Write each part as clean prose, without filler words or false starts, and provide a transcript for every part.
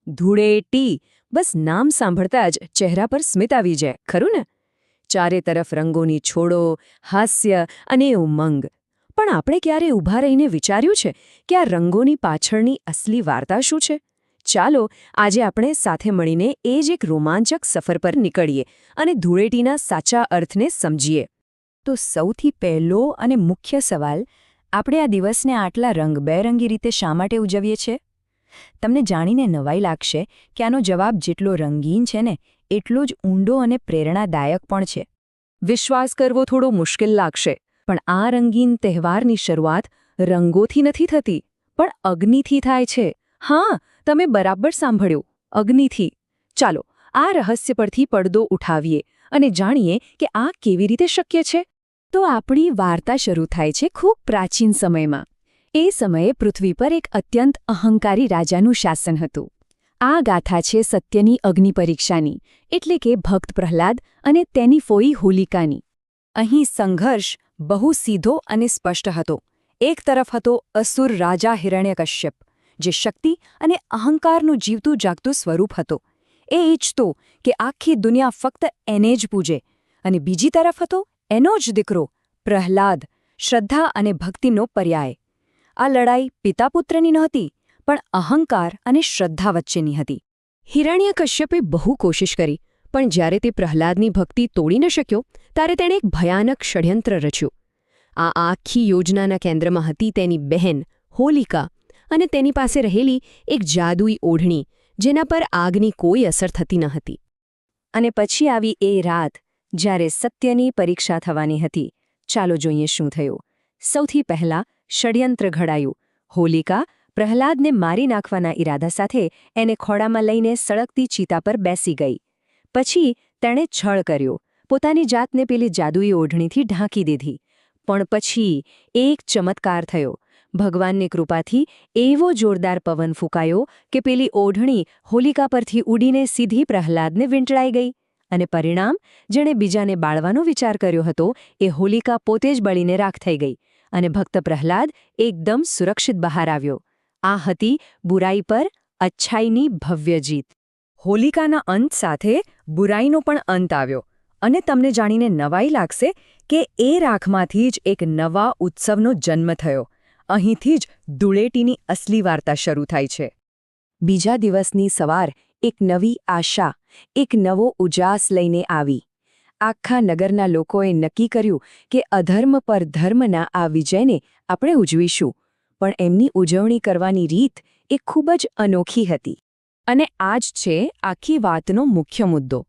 ધૂળેટી, બસ નામ સાંભળતા જ ચહેરા પર સ્મિત આવી જાય, ખરું ને? ચારે તરફ રંગોની છોડો, હાસ્ય અને ઉમંગ. પણ આપણે ક્યારે ઊભા રહીને વિચાર્યું છે કે આ રંગોની પાછળની અસલી વાર્તા શું છે? ચાલો આજે આપણે સાથે મળીને એ જ એક રોમાંચક સફર પર નીકળીએ અને ધૂળેટીના સાચા અર્થને સમજીએ. તો સૌથી પહેલો અને મુખ્ય સવાલ, આપણે આ દિવસને આટલા રંગબેરંગી રીતે શા માટે ઉજવીએ છીએ? તમને જાણીને નવાઈ લાગશે કે આનો જવાબ જેટલો રંગીન છે ને એટલો જ ઊંડો અને પ્રેરણાદાયક પણ છે. વિશ્વાસ કરવો થોડો મુશ્કેલ લાગશે, પણ આ રંગીન તહેવારની શરૂઆત રંગોથી નથી થતી, પણ અગ્નિથી થાય છે. હા, તમે બરાબર સાંભળ્યું, અગ્નિથી. ચાલો આ રહસ્ય પરથી પડદો ઉઠાવીએ અને જાણીએ કે આ કેવી રીતે શક્ય છે. તો આપણી વાર્તા શરૂ થાય છે ખૂબ પ્રાચીન સમયમાં. એ સમયે પૃથ્વી પર એક અત્યંત અહંકારી રાજાનું શાસન હતું. આ ગાથા છે સત્યની અગ્નિ પરીક્ષાની, એટલે કે ભક્ત પ્રહલાદ અને તેની ફોઈ હોલિકાની. અહીં સંઘર્ષ બહુ સીધો અને સ્પષ્ટ હતો. એક તરફ હતો અસુર રાજા હિરણ્યકશ્યપ, જે શક્તિ અને અહંકારનું જીવતું જાગતું સ્વરૂપ હતો. એ ઈચ્છતો કે આખી દુનિયા ફક્ત એને જ પૂજે. અને બીજી તરફ હતો એનો જ દીકરો પ્રહલાદ, શ્રદ્ધા અને ભક્તિનો પર્યાય. આ લડાઈ પિતા-પુત્રની નહોતી, પણ અહંકાર અને શ્રદ્ધા વચ્ચેની હતી. હિરણ્યકશ્યપે બહુ કોશિશ કરી, પણ જ્યારે તે પ્રહલાદની ભક્તિ તોડી ન શક્યો ત્યારે તેણે એક ભયાનક ષડયંત્ર રચ્યું. આ આખી યોજનાના કેન્દ્રમાં હતી તેની બહેન હોલિકા અને તેની પાસે રહેલી એક જાદુઈ ઓઢણી, જેના પર આગની કોઈ અસર થતી ન હતી. અને પછી આવી એ રાત જ્યારે સત્યની પરીક્ષા થવાની હતી. ચાલો જોઈએ શું થયું. સૌથી પહેલાં ષડયંત્ર ઘડાયું. હોલિકા પ્રહલાદને મારી નાખવાના ઈરાદા સાથે એને ખોળામાં લઈને સળગતી ચિતા પર બેસી ગઈ. પછી તેણે છળ કર્યો, પોતાની જાતને પેલી જાદુઈ ઓઢણીથી ઢાંકી દીધી. પણ પછી એક ચમત્કાર થયો. ભગવાનની કૃપાથી એવો જોરદાર પવન ફૂંકાયો કે પેલી ઓઢણી હોલિકા પરથી ઉડીને સીધી પ્રહલાદને વીંટળાઈ ગઈ. અને પરિણામ, જેણે બીજાને બાળવાનો વિચાર કર્યો હતો એ હોલિકા પોતે જ બળીને રાખ થઈ ગઈ. અને ભક્ત પ્રહલાદ એકદમ સુરક્ષિત બહાર આવ્યો. આ હતી બુરાઈ પર અચ્છાઈની ભવ્ય જીત. હોલિકાના અંત સાથે બુરાઈનો પણ અંત આવ્યો. અને તમને જાણીને નવાઈ લાગશે કે એ રાખમાંથી જ એક નવા ઉત્સવનો જન્મ થયો. અહીંથી જ ધૂળેટીની અસલી વાર્તા શરૂ થાય છે. બીજા દિવસની સવાર એક નવી આશા, એક નવો ઉજાસ લઈને આવી. આખા નગરના લોકોએ નક્કી કર્યું કે અધર્મ પર ધર્મના આ વિજયને આપણે ઉજવીશું. પણ એમની ઉજવણી કરવાની રીત એ ખૂબ જ અનોખી હતી. અને આ જ છે આખી વાતનો મુખ્ય મુદ્દો.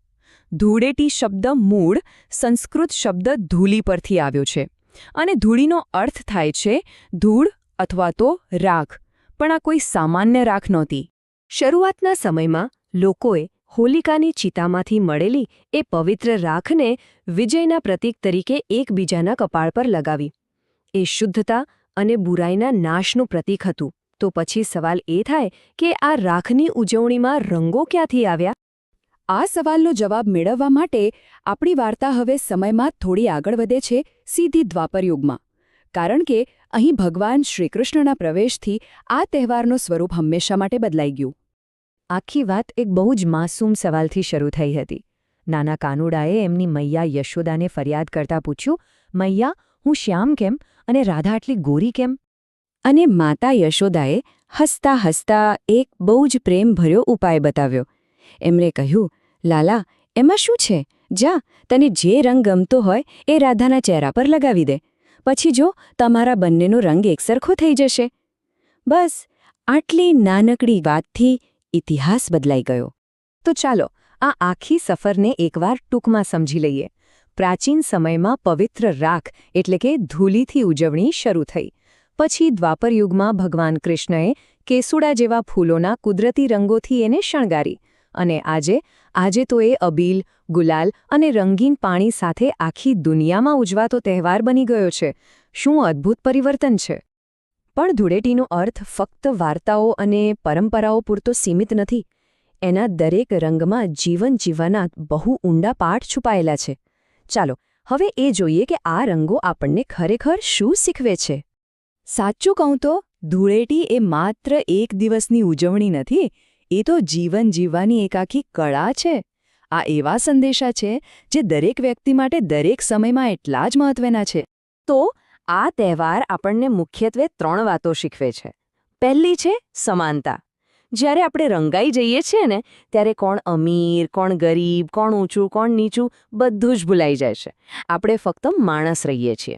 ધૂળેટી શબ્દ મૂળ સંસ્કૃત શબ્દ ધૂલી પરથી આવ્યો છે. અને ધૂળીનો અર્થ થાય છે ધૂળ અથવા તો રાખ. પણ આ કોઈ સામાન્ય રાખ નહોતી. શરૂઆતના સમયમાં લોકોએ હોલિકાની ચિતામાંથી મળેલી એ પવિત્ર રાખને વિજયના પ્રતીક તરીકે એકબીજાના કપાળ પર લગાવી. એ શુદ્ધતા અને બુરાઈના નાશનું પ્રતીક હતું. તો પછી સવાલ એ થાય કે આ રાખની ઉજવણીમાં રંગો ક્યાંથી આવ્યા? આ સવાલનો જવાબ મેળવવા માટે આપણી વાર્તા હવે સમયમાં થોડી આગળ વધે છે, સીધી દ્વાપરયુગમાં. કારણ કે અહીં ભગવાન શ્રીકૃષ્ણના પ્રવેશથી આ તહેવારનું સ્વરૂપ હંમેશા માટે બદલાઈ ગયું. આખી વાત એક બહુ જ માસૂમ સવાલથી શરૂ થઈ હતી. નાના કાનુડાએ એમની મૈયા યશોદાને ફરિયાદ કરતા પૂછ્યું, મૈયા, હું શ્યામ કેમ અને રાધા આટલી ગોરી કેમ? અને માતા યશોદાએ હસતા હસતા એક બહુ જ પ્રેમભર્યો ઉપાય બતાવ્યો. એમણે કહ્યું, લાલા, એમાં શું છે? જા, તને જે રંગ ગમતો હોય એ રાધાના ચહેરા પર લગાવી દે. પછી જો તમારા બંનેનો રંગ એકસરખો થઈ જશે. બસ આટલી નાનકડી વાતથી ઇતિહાસ બદલાઈ ગયો. તો ચાલો આ આખી સફરને એકવાર ટૂંકમાં સમજી લઈએ. પ્રાચીન સમયમાં પવિત્ર રાખ એટલે કે ધૂલીથી ઉજવણી શરૂ થઈ. પછી દ્વાપરયુગમાં ભગવાન કૃષ્ણએ કેસુડા જેવા ફૂલોના કુદરતી રંગોથી એને શણગારી. અને આજે તો એ અબીલ, ગુલાલ અને રંગીન પાણી સાથે આખી દુનિયામાં ઉજવાતો તહેવાર બની ગયો છે. શું અદ્ભુત પરિવર્તન છે! પણ ધૂળેટીનો અર્થ ફક્ત વાર્તાઓ અને પરંપરાઓ પૂરતો સીમિત નથી. એના દરેક રંગમાં જીવન જીવવાના બહુ ઊંડા પાઠ છુપાયેલા છે. ચાલો હવે એ જોઈએ કે આ રંગો આપણને ખરેખર શું શીખવે છે. સાચું કહું તો ધૂળેટી એ માત્ર એક દિવસની ઉજવણી નથી, એ તો જીવન જીવવાની એક આખી કળા છે. આ એવા સંદેશા છે જે દરેક વ્યક્તિ માટે દરેક સમયમાં એટલા જ મહત્વના છે. તો આ તહેવાર આપણને મુખ્યત્વે 3 વાતો શીખવે છે. પહેલી છે સમાનતા. જ્યારે આપણે રંગાઈ જઈએ છીએ ને ત્યારે કોણ અમીર, કોણ ગરીબ, કોણ ઊંચું, કોણ નીચું બધું જ ભૂલાઈ જાય છે. આપણે ફક્ત માણસ રહીએ છીએ.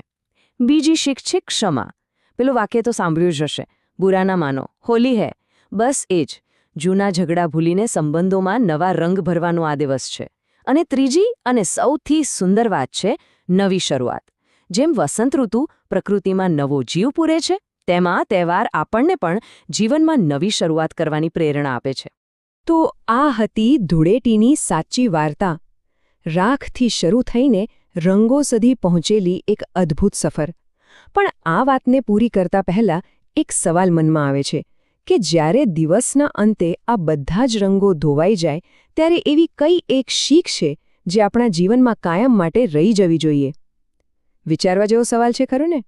બીજી શીખ છે ક્ષમા. પેલું વાક્ય તો સાંભળ્યું જ હશે, બુરા ના માનો, હોલી હે. બસ એ જ. જૂના ઝઘડા ભૂલીને સંબંધોમાં નવા રંગ ભરવાનો આ દિવસ છે. અને ત્રીજી અને સૌથી સુંદર વાત છે નવી શરૂઆત. જેમ વસંત ઋતુ પ્રકૃતિમાં નવો જીવ પૂરે છે, તેમાં તહેવાર આપણને પણ જીવનમાં નવી શરૂઆત કરવાની પ્રેરણા આપે છે. તો આ હતી ધૂળેટીની સાચી વાર્તા. રાખથી શરૂ થઈને રંગો સુધી પહોંચેલી એક અદ્ભુત સફર. પણ આ વાતને પૂરી કરતા પહેલા એક સવાલ મનમાં આવે છે કે જ્યારે દિવસના અંતે આ બધા જ રંગો ધોવાઈ જાય ત્યારે એવી કઈ એક શીખ છે જે આપણા જીવનમાં કાયમ માટે રહી જવી જોઈએ? વિચારવા જેવો સવાલ છે, ખરું ને?